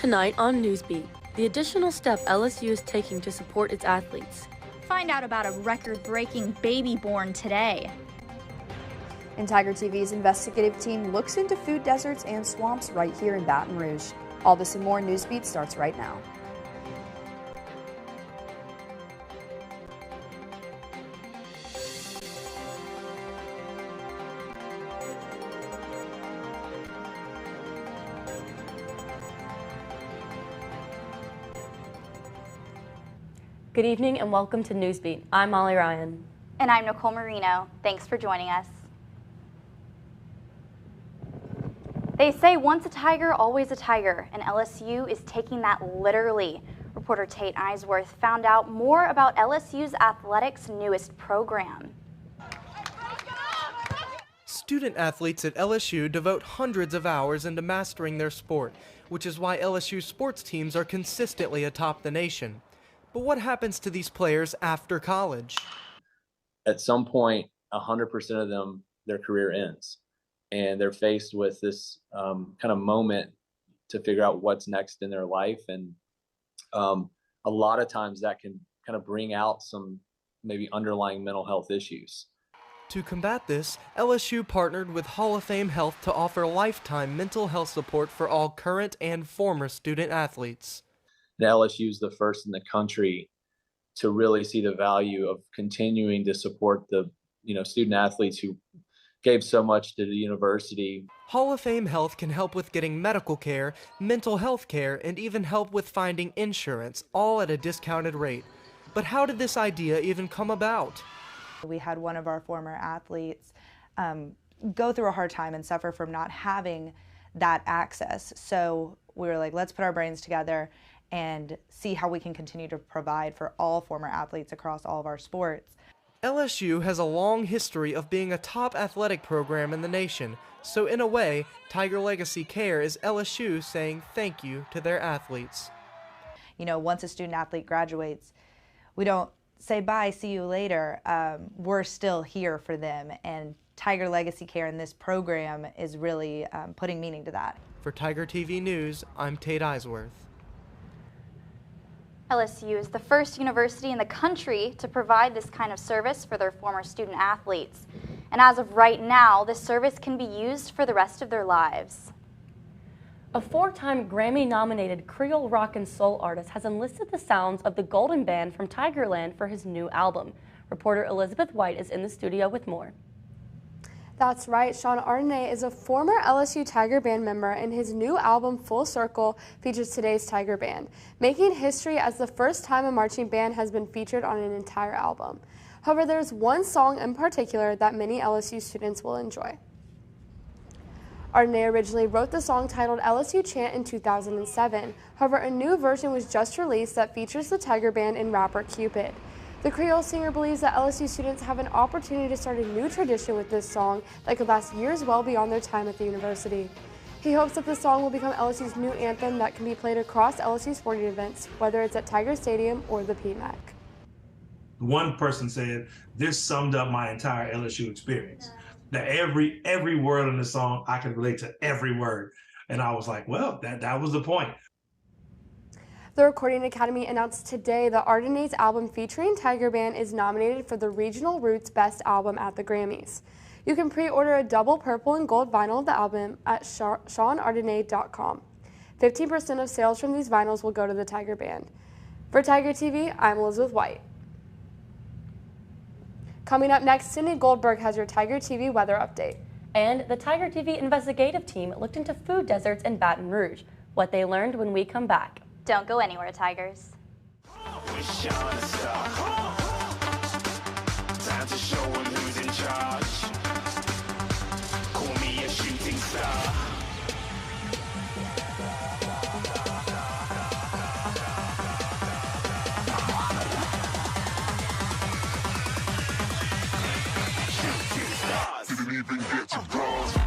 Tonight on Newsbeat, the additional step LSU is taking to support its athletes. Find out about a record-breaking baby born today. And Tiger TV's investigative team looks into food deserts and swamps right here in Baton Rouge. All this and more. Newsbeat starts right now. Good evening and welcome to Newsbeat. I'm Molly Ryan. And I'm Nicole Marino. Thanks for joining us. They say once a tiger, always a tiger, and LSU is taking that literally. Reporter Tate Eisworth found out more about LSU's athletics' newest program. Student athletes at LSU devote hundreds of hours into mastering their sport, which is why LSU sports teams are consistently atop the nation. But what happens to these players after college? At some point, 100% of them, their career ends. And they're faced with this kind of moment to figure out what's next in their life. And a lot of times that can kind of bring out some maybe underlying mental health issues. To combat this, LSU partnered with Hall of Fame Health to offer lifetime mental health support for all current and former student athletes. And LSU is the first in the country to really see the value of continuing to support the student athletes who gave so much to the university. Hall of Fame Health can help with getting medical care, mental health care, and even help with finding insurance, all at a discounted rate. But how did this idea even come about? We had one of our former athletes go through a hard time and suffer from not having that access. So we were like, let's put our brains together and see how we can continue to provide for all former athletes across all of our sports. LSU has a long history of being a top athletic program in the nation, so in a way, Tiger Legacy Care is LSU saying thank you to their athletes. You know, once a student athlete graduates, we don't say bye, see you later. We're still here for them, and Tiger Legacy Care in this program is really putting meaning to that. For Tiger TV News, I'm Tate Eisworth. LSU is the first university in the country to provide this kind of service for their former student athletes. And as of right now, this service can be used for the rest of their lives. A four-time Grammy-nominated Creole rock and soul artist has enlisted the sounds of the Golden Band from Tigerland for his new album. Reporter Elizabeth White is in the studio with more. That's right, Sean Ardenay is a former LSU Tiger Band member, and his new album, Full Circle, features today's Tiger Band, making history as the first time a marching band has been featured on an entire album. However, there's one song in particular that many LSU students will enjoy. Ardenay originally wrote the song titled LSU Chant in 2007. However, a new version was just released that features the Tiger Band and rapper Cupid. The Creole singer believes that LSU students have an opportunity to start a new tradition with this song that could last years well beyond their time at the university. He hopes that the song will become LSU's new anthem that can be played across LSU sporting events, whether it's at Tiger Stadium or the PMAC. One person said, this summed up my entire LSU experience. That every word in the song, I could relate to every word. And I was like, well, that was the point. The Recording Academy announced today that Ardenay's album featuring Tiger Band is nominated for the Regional Roots Best Album at the Grammys. You can pre-order a double purple and gold vinyl of the album at SeanArdenay.com. 15% of sales from these vinyls will go to the Tiger Band. For Tiger TV, I'm Elizabeth White. Coming up next, Cindy Goldberg has your Tiger TV weather update. And the Tiger TV investigative team looked into food deserts in Baton Rouge, what they learned when we come back. Don't go anywhere, Tigers. Time to show 'em who's in charge. Call me a shooting star. Shooting stars. Didn't even get to bronze.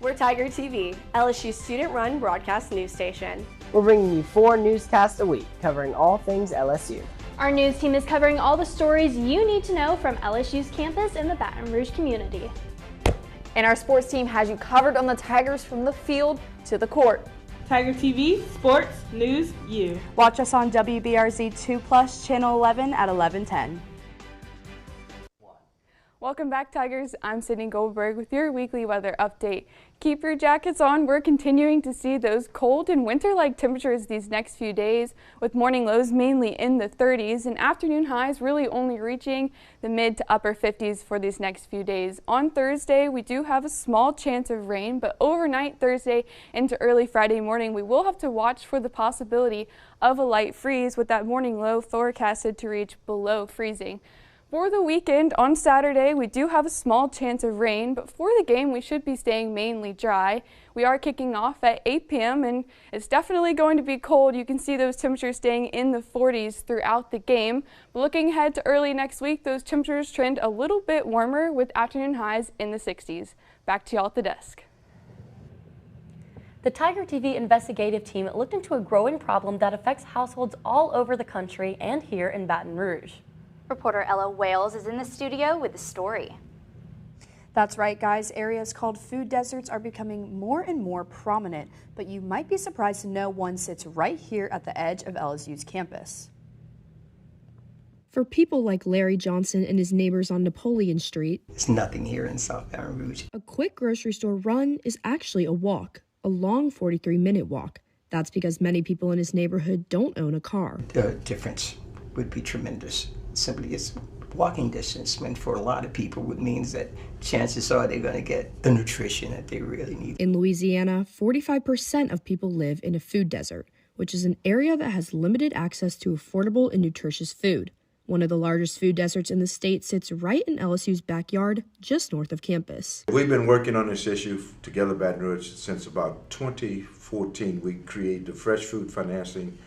We're Tiger TV, LSU's student-run broadcast news station. We're bringing you 4 newscasts a week, covering all things LSU. Our news team is covering all the stories you need to know from LSU's campus and the Baton Rouge community. And our sports team has you covered on the Tigers from the field to the court. Tiger TV, sports, news, you. Watch us on WBRZ 2+, Channel 11 at 11:10. Welcome back, Tigers. I'm Sydney Goldberg with your weekly weather update. Keep your jackets on. We're continuing to see those cold and winter-like temperatures these next few days, with morning lows mainly in the 30s and afternoon highs really only reaching the mid to upper 50s for these next few days. On Thursday, we do have a small chance of rain, but overnight Thursday into early Friday morning, we will have to watch for the possibility of a light freeze, with that morning low forecasted to reach below freezing. For the weekend, on Saturday, we do have a small chance of rain, but for the game, we should be staying mainly dry. We are kicking off at 8 p.m., and it's definitely going to be cold. You can see those temperatures staying in the 40s throughout the game. But looking ahead to early next week, those temperatures trend a little bit warmer with afternoon highs in the 60s. Back to y'all at the desk. The Tiger TV investigative team looked into a growing problem that affects households all over the country and here in Baton Rouge. Reporter Ella Wales is in the studio with the story. That's right, guys. Areas called food deserts are becoming more and more prominent, but you might be surprised to know one sits right here at the edge of LSU's campus. For people like Larry Johnson and his neighbors on Napoleon Street, there's nothing here in South Baton Rouge. A quick grocery store run is actually a walk, a long 43-minute walk. That's because many people in his neighborhood don't own a car. The difference would be tremendous. Simply it's walking distance, and for a lot of people it means that chances are they're going to get the nutrition that they really need. In Louisiana, 45% of people live in a food desert, which is an area that has limited access to affordable and nutritious food. One of the largest food deserts in the state sits right in LSU's backyard, just north of campus. We've been working on this issue together, Baton Rouge, since about 2014. We created the Fresh Food Financing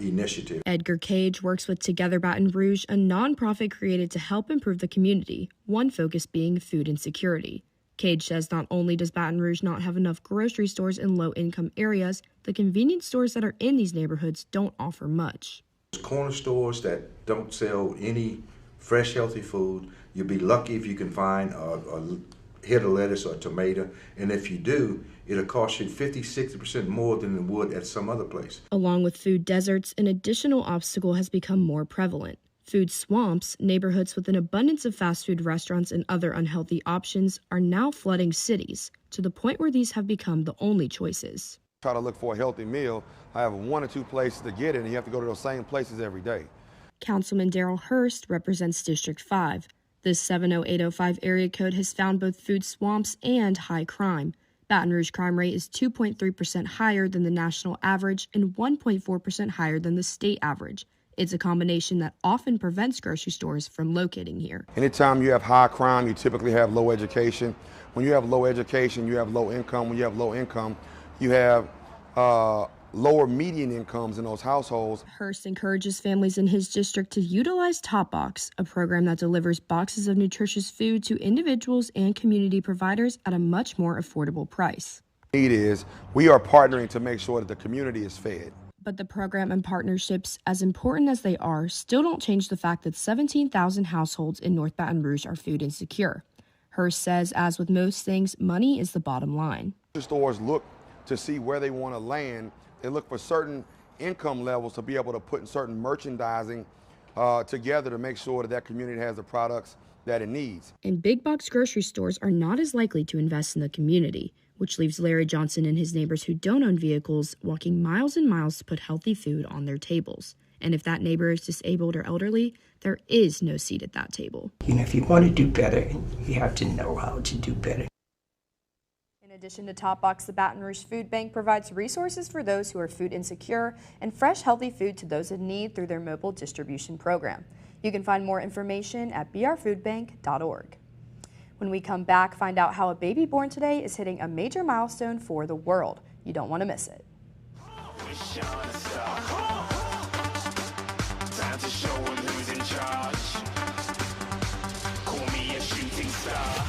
Initiative. Edgar Cage works with Together Baton Rouge, a nonprofit created to help improve the community, one focus being food insecurity. Cage says not only does Baton Rouge not have enough grocery stores in low-income areas, the convenience stores that are in these neighborhoods don't offer much. Corner stores that don't sell any fresh, healthy food. You'll be lucky if you can find a head of lettuce or a tomato, and if you do, it'll cost you 50-60% more than it would at some other place. Along with food deserts, an additional obstacle has become more prevalent. Food swamps, neighborhoods with an abundance of fast food restaurants and other unhealthy options, are now flooding cities, to the point where these have become the only choices. Try to look for a healthy meal. I have 1 or 2 places to get it, and you have to go to those same places every day. Councilman Darrell Hurst represents District 5. This 70805 area code has found both food swamps and high crime. Baton Rouge crime rate is 2.3% higher than the national average and 1.4% higher than the state average. It's a combination that often prevents grocery stores from locating here. Anytime you have high crime, you typically have low education. When you have low education, you have low income. When you have low income, you have lower median incomes in those households. Hurst encourages families in his district to utilize Top Box, a program that delivers boxes of nutritious food to individuals and community providers at a much more affordable price. The need is we are partnering to make sure that the community is fed. But the program and partnerships, as important as they are, still don't change the fact that 17,000 households in North Baton Rouge are food insecure. Hurst says, as with most things, money is the bottom line. The stores look to see where they want to land. They look for certain income levels to be able to put in certain merchandising together to make sure that that community has the products that it needs. And big box grocery stores are not as likely to invest in the community, which leaves Larry Johnson and his neighbors who don't own vehicles walking miles and miles to put healthy food on their tables. And if that neighbor is disabled or elderly, there is no seat at that table. You know, if you want to do better, you have to know how to do better. In addition to Top Box, the Baton Rouge Food Bank provides resources for those who are food insecure and fresh, healthy food to those in need through their mobile distribution program. You can find more information at brfoodbank.org. When we come back, find out how a baby born today is hitting a major milestone for the world. You don't want to miss it. Time to show 'em who's in charge. Call me a shooting star.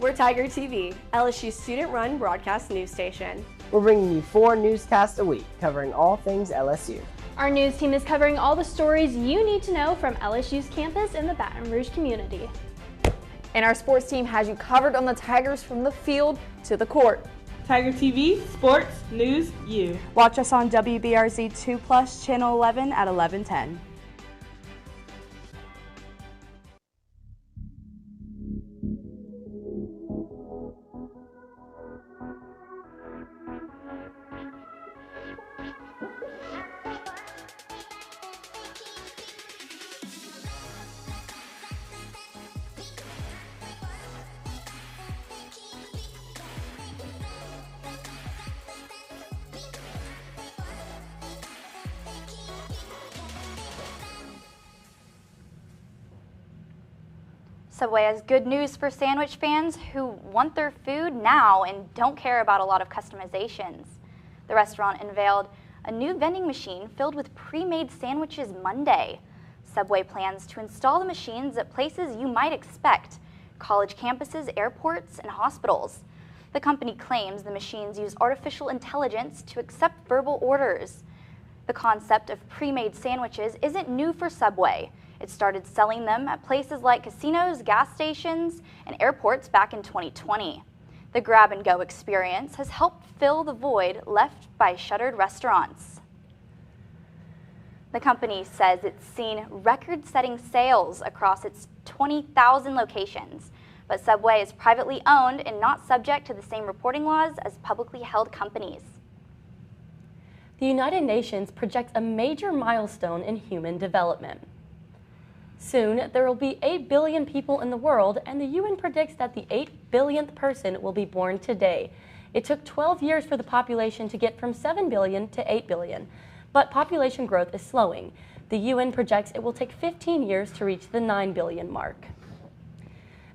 We're Tiger TV, LSU's student-run broadcast news station. We're bringing you 4 newscasts a week covering all things LSU. Our news team is covering all the stories you need to know from LSU's campus and the Baton Rouge community. And our sports team has you covered on the Tigers from the field to the court. Tiger TV, sports, news, you. Watch us on WBRZ 2+, Channel 11 at 11:10. Subway has good news for sandwich fans who want their food now and don't care about a lot of customizations. The restaurant unveiled a new vending machine filled with pre-made sandwiches Monday. Subway plans to install the machines at places you might expect: college campuses, airports, and hospitals. The company claims the machines use artificial intelligence to accept verbal orders. The concept of pre-made sandwiches isn't new for Subway. It started selling them at places like casinos, gas stations, and airports back in 2020. The grab-and-go experience has helped fill the void left by shuttered restaurants. The company says it's seen record-setting sales across its 20,000 locations, but Subway is privately owned and not subject to the same reporting laws as publicly held companies. The United Nations projects a major milestone in human development. Soon, there will be 8 billion people in the world, and the UN predicts that the 8 billionth person will be born today. It took 12 years for the population to get from 7 billion to 8 billion, but population growth is slowing. The UN projects it will take 15 years to reach the 9 billion mark.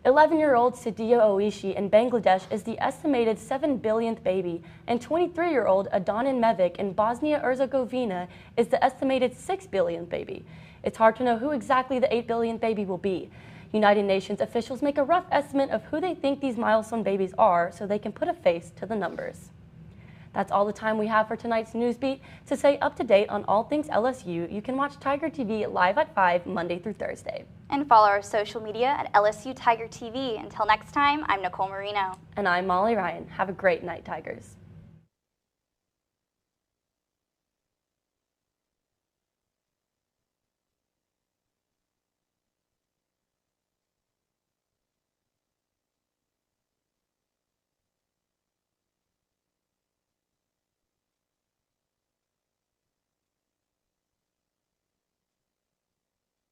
11-year-old Sadia Oishi in Bangladesh is the estimated 7 billionth baby, and 23-year-old Adnan Mevic in Bosnia-Herzegovina is the estimated 6 billionth baby. It's hard to know who exactly the 8 billionth baby will be. United Nations officials make a rough estimate of who they think these milestone babies are so they can put a face to the numbers. That's all the time we have for tonight's Newsbeat. To stay up to date on all things LSU, you can watch Tiger TV live at 5 Monday through Thursday. And follow our social media at LSU Tiger TV. Until next time, I'm Nicole Marino. And I'm Molly Ryan. Have a great night, Tigers.